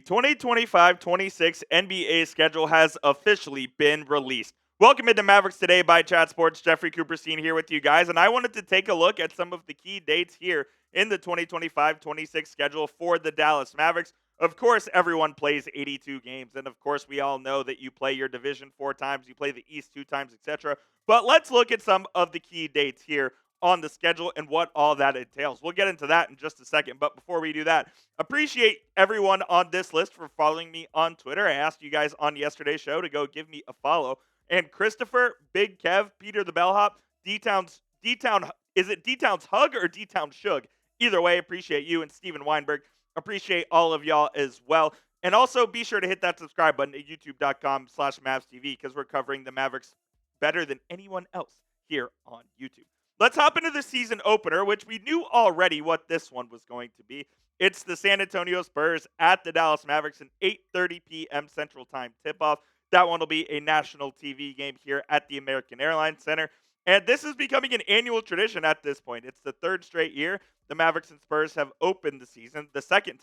2025-26 NBA schedule has officially been released. Welcome into Mavericks Today by Chat Sports. Jeffrey Cooperstein here with you guys, and I wanted to take a look at some of the key dates here in the 2025-26 schedule for the Dallas Mavericks. Of course, everyone plays 82 games, and of course, we all know that you play your division 4 times, you play the East 2 times, etc. But let's look at some of the key dates here on the schedule and what all that entails. We'll get into that in just a second, but before we do that, appreciate everyone on this list for following me on Twitter. I asked you guys on yesterday's show to go give me a follow. And Christopher, Big Kev, Peter the Bellhop, D-Town, is it D-Town's Hug or D-Town Shug? Either way, appreciate you, and Steven Weinberg. Appreciate all of y'all as well. And also be sure to hit that subscribe button at youtube.com/MavsTV because we're covering the Mavericks better than anyone else here on YouTube. Let's hop into the season opener, which we knew already what this one was going to be. It's the San Antonio Spurs at the Dallas Mavericks, an 8:30 p.m. Central Time tip-off. That one will be a national TV game here at the American Airlines Center. And this is becoming an annual tradition at this point. It's the third straight year the Mavericks and Spurs have opened the season, the second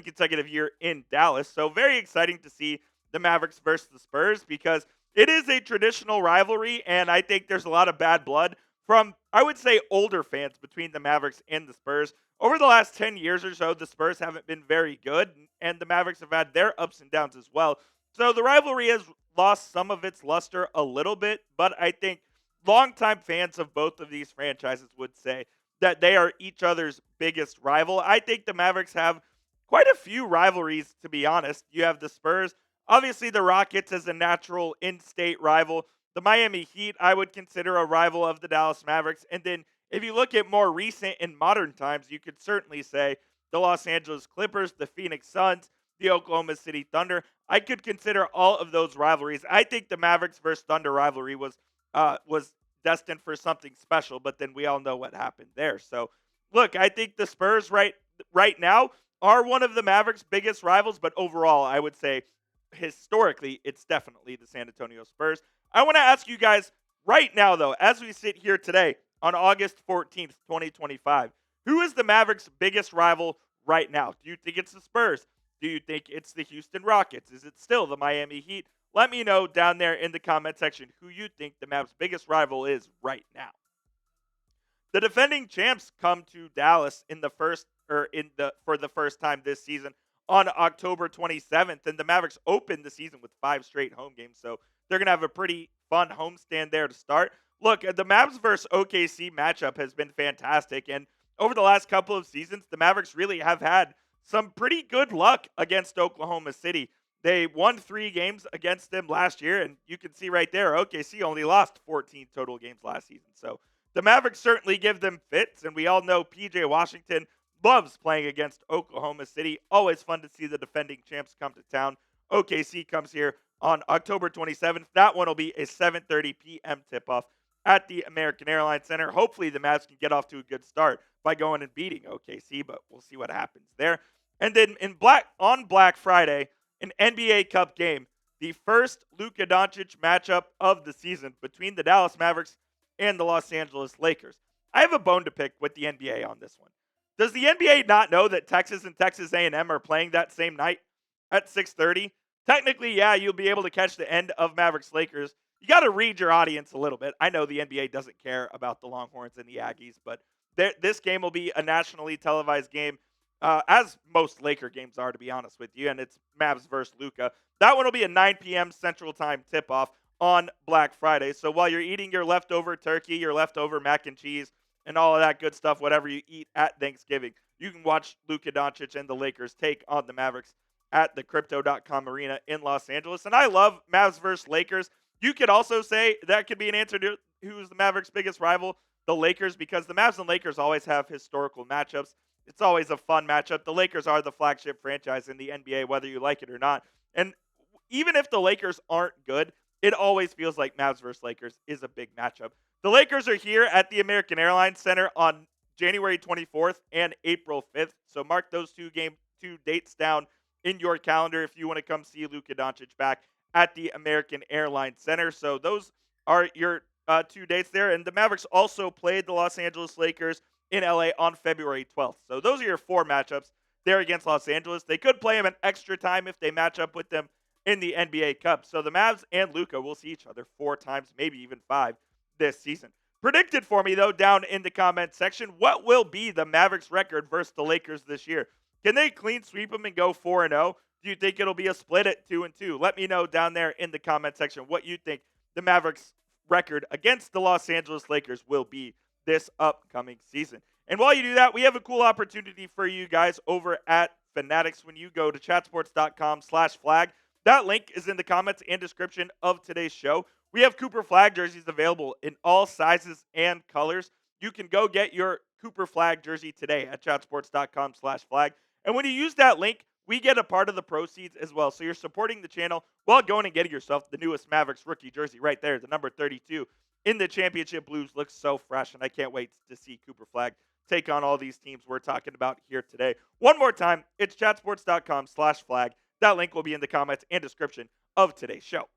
consecutive year in Dallas. So very exciting to see the Mavericks versus the Spurs because it is a traditional rivalry, and I think there's a lot of bad blood from, I would say, older fans between the Mavericks and the Spurs. Over the last 10 years or so, the Spurs haven't been very good, and the Mavericks have had their ups and downs as well. So the rivalry has lost some of its luster a little bit, but I think longtime fans of both of these franchises would say that they are each other's biggest rival. I think the Mavericks have quite a few rivalries, to be honest. You have the Spurs, obviously the Rockets as a natural in-state rival. The Miami Heat, I would consider a rival of the Dallas Mavericks. And then if you look at more recent and modern times, you could certainly say the Los Angeles Clippers, the Phoenix Suns, the Oklahoma City Thunder. I could consider all of those rivalries. I think the Mavericks versus Thunder rivalry was destined for something special, but then we all know what happened there. So, look, I think the Spurs right now are one of the Mavericks' biggest rivals, but overall, I would say historically, it's definitely the San Antonio Spurs. I want to ask you guys right now, though, as we sit here today on August 14th, 2025, who is the Mavericks' biggest rival right now? Do you think it's the Spurs? Do you think it's the Houston Rockets? Is it still the Miami Heat? Let me know down there in the comment section who you think the Mavs' biggest rival is right now. The defending champs come to Dallas for the first time this season on October 27th, and the Mavericks opened the season with 5 straight home games, so they're going to have a pretty fun homestand there to start. Look, the Mavs versus OKC matchup has been fantastic, and over the last couple of seasons, the Mavericks really have had some pretty good luck against Oklahoma City. They won 3 games against them last year, and you can see right there, OKC only lost 14 total games last season. So the Mavericks certainly give them fits, and we all know PJ Washington loves playing against Oklahoma City. Always fun to see the defending champs come to town. OKC comes here on October 27th. That one will be a 7:30 p.m. tip-off at the American Airlines Center. Hopefully the Mavs can get off to a good start by going and beating OKC, but we'll see what happens there. And then on Black Friday, an NBA Cup game, the first Luka Doncic matchup of the season between the Dallas Mavericks and the Los Angeles Lakers. I have a bone to pick with the NBA on this one. Does the NBA not know that Texas and Texas A&M are playing that same night at 6:30? Technically, yeah, you'll be able to catch the end of Mavericks Lakers. You got to read your audience a little bit. I know the NBA doesn't care about the Longhorns and the Aggies, but this game will be a nationally televised game, as most Laker games are, to be honest with you, and it's Mavs versus Luka. That one will be a 9 p.m. Central Time tip-off on Black Friday. So while you're eating your leftover turkey, your leftover mac and cheese, and all of that good stuff, whatever you eat at Thanksgiving, you can watch Luka Doncic and the Lakers take on the Mavericks at the Crypto.com Arena in Los Angeles. And I love Mavs versus Lakers. You could also say that could be an answer to who's the Mavericks' biggest rival, the Lakers, because the Mavs and Lakers always have historical matchups. It's always a fun matchup. The Lakers are the flagship franchise in the NBA, whether you like it or not. And even if the Lakers aren't good, it always feels like Mavs versus Lakers is a big matchup. The Lakers are here at the American Airlines Center on January 24th and April 5th. So mark those two dates down in your calendar if you want to come see Luka Doncic back at the American Airlines Center. So those are your 2 dates there. And the Mavericks also played the Los Angeles Lakers in LA on February 12th. So those are your 4 matchups there against Los Angeles. They could play them an extra time if they match up with them in the NBA Cup. So the Mavs and Luka will see each other 4 times, maybe even 5 this season. Predicted for me, though, down in the comment section, what will be the Mavericks record versus the Lakers this year? Can they clean sweep them and go 4-0? Do you think it'll be a split at 2-2? Let me know down there in the comment section what you think the Mavericks record against the Los Angeles Lakers will be this upcoming season. And while you do that, we have a cool opportunity for you guys over at Fanatics when you go to chatsports.com/Flagg. That link is in the comments and description of today's show. We have Cooper Flagg jerseys available in all sizes and colors. You can go get your Cooper Flagg jersey today at chatsports.com/Flagg. And when you use that link, we get a part of the proceeds as well. So you're supporting the channel while going and getting yourself the newest Mavericks rookie jersey right there, the number 32 in the championship blues. Looks so fresh, and I can't wait to see Cooper Flagg take on all these teams we're talking about here today. One more time, it's chatsports.com/Flagg. That link will be in the comments and description of today's show.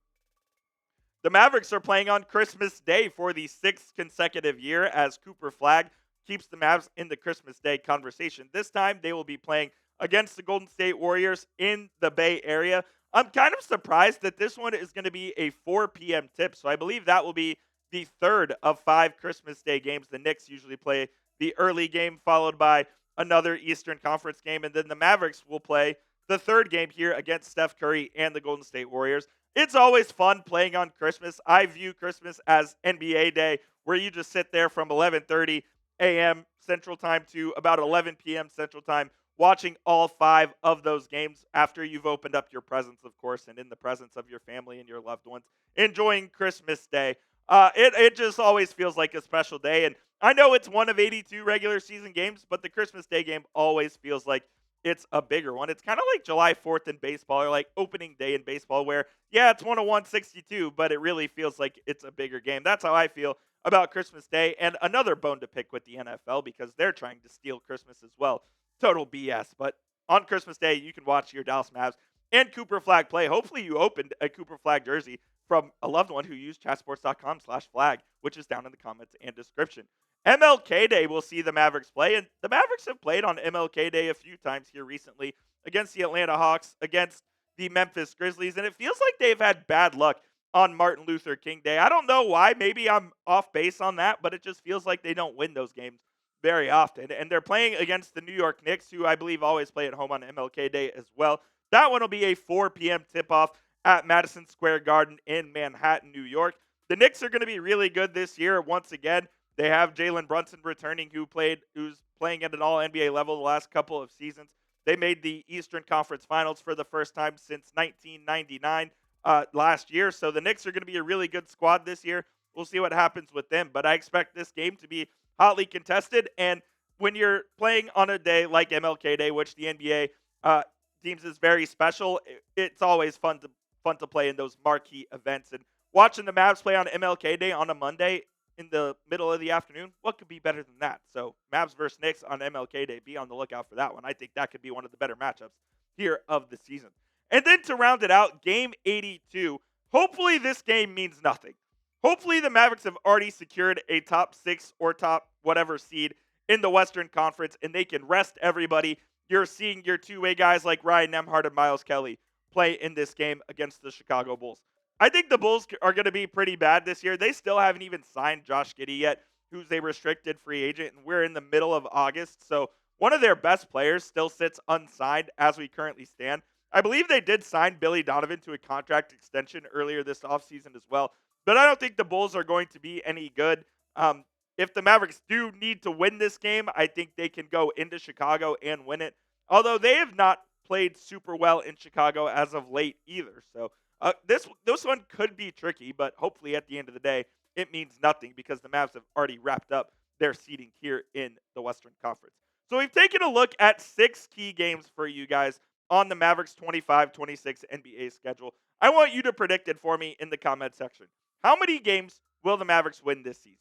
The Mavericks are playing on Christmas Day for the 6th consecutive year as Cooper Flagg keeps the Mavs in the Christmas Day conversation. This time, they will be playing against the Golden State Warriors in the Bay Area. I'm kind of surprised that this one is going to be a 4 p.m. tip, so I believe that will be the 3rd of 5 Christmas Day games. The Knicks usually play the early game, followed by another Eastern Conference game, and then the Mavericks will play the 3rd game here against Steph Curry and the Golden State Warriors. It's always fun playing on Christmas. I view Christmas as NBA Day, where you just sit there from 11:30 a.m. Central Time to about 11 p.m. Central Time, watching all 5 of those games after you've opened up your presents, of course, and in the presence of your family and your loved ones, enjoying Christmas Day. It just always feels like a special day, and I know it's one of 82 regular season games, but the Christmas Day game always feels like it's a bigger one. It's kind of like July 4th in baseball, or like opening day in baseball, where, yeah, it's 101-62, but it really feels like it's a bigger game. That's how I feel about Christmas Day. And another bone to pick with the NFL, because they're trying to steal Christmas as well. Total BS. But on Christmas Day, you can watch your Dallas Mavs and Cooper Flagg play. Hopefully you opened a Cooper Flagg jersey from a loved one who used chatsports.com/Flagg, which is down in the comments and description. MLK Day will see the Mavericks play, and the Mavericks have played on MLK Day a few times here recently against the Atlanta Hawks, against the Memphis Grizzlies, and it feels like they've had bad luck on Martin Luther King Day. I don't know why. Maybe I'm off base on that, but it just feels like they don't win those games very often. And they're playing against the New York Knicks, who I believe always play at home on MLK Day as well. That one will be a 4 p.m. tip-off at Madison Square Garden in Manhattan, New York. The Knicks are going to be really good this year once again. They have Jalen Brunson returning, who's playing at an all-NBA level the last couple of seasons. They made the Eastern Conference Finals for the first time since 1999 last year. So the Knicks are going to be a really good squad this year. We'll see what happens with them. But I expect this game to be hotly contested. And when you're playing on a day like MLK Day, which the NBA deems is very special, it's always fun to play in those marquee events. And watching the Mavs play on MLK Day on a Monday in the middle of the afternoon, what could be better than that? So Mavs versus Knicks on MLK Day, be on the lookout for that one. I think that could be one of the better matchups here of the season. And then to round it out, game 82, hopefully this game means nothing. Hopefully the Mavericks have already secured a top 6 or top whatever seed in the Western Conference, and they can rest everybody. You're seeing your two-way guys like Ryan Nembhard and Miles Kelly play in this game against the Chicago Bulls. I think the Bulls are going to be pretty bad this year. They still haven't even signed Josh Giddey yet, who's a restricted free agent, and we're in the middle of August. So one of their best players still sits unsigned as we currently stand. I believe they did sign Billy Donovan to a contract extension earlier this offseason as well, but I don't think the Bulls are going to be any good. If the Mavericks do need to win this game, I think they can go into Chicago and win it, although they have not played super well in Chicago as of late either. So this one could be tricky, but hopefully at the end of the day, it means nothing because the Mavs have already wrapped up their seeding here in the Western Conference. So we've taken a look at 6 key games for you guys on the Mavericks 25-26 NBA schedule. I want you to predict it for me in the comment section. How many games will the Mavericks win this season?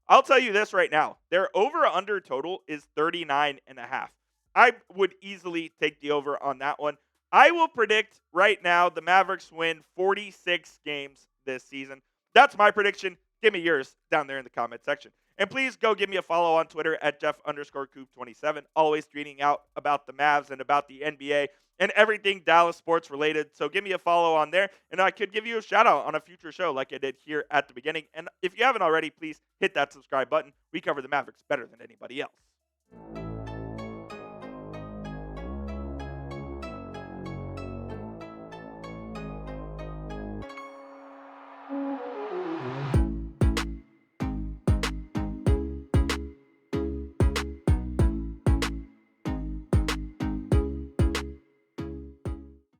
I'll tell you this right now. Their over-under total is 39.5. I would easily take the over on that one. I will predict right now the Mavericks win 46 games this season. That's my prediction. Give me yours down there in the comment section. And please go give me a follow on Twitter at Jeff_Coop27. Always tweeting out about the Mavs and about the NBA and everything Dallas sports related. So give me a follow on there, and I could give you a shout out on a future show like I did here at the beginning. And if you haven't already, please hit that subscribe button. We cover the Mavericks better than anybody else.